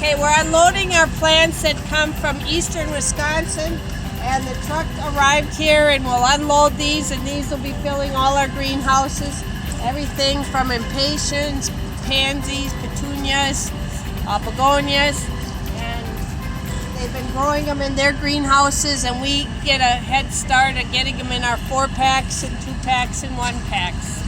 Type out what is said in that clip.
Okay, we're unloading our plants that come from eastern Wisconsin, and the truck arrived here and we'll unload these, and these will be filling all our greenhouses. Everything from impatiens, pansies, petunias, begonias, and they've been growing them in their greenhouses, and we get a head start at getting them in our 4-packs and 2-packs and 1-packs.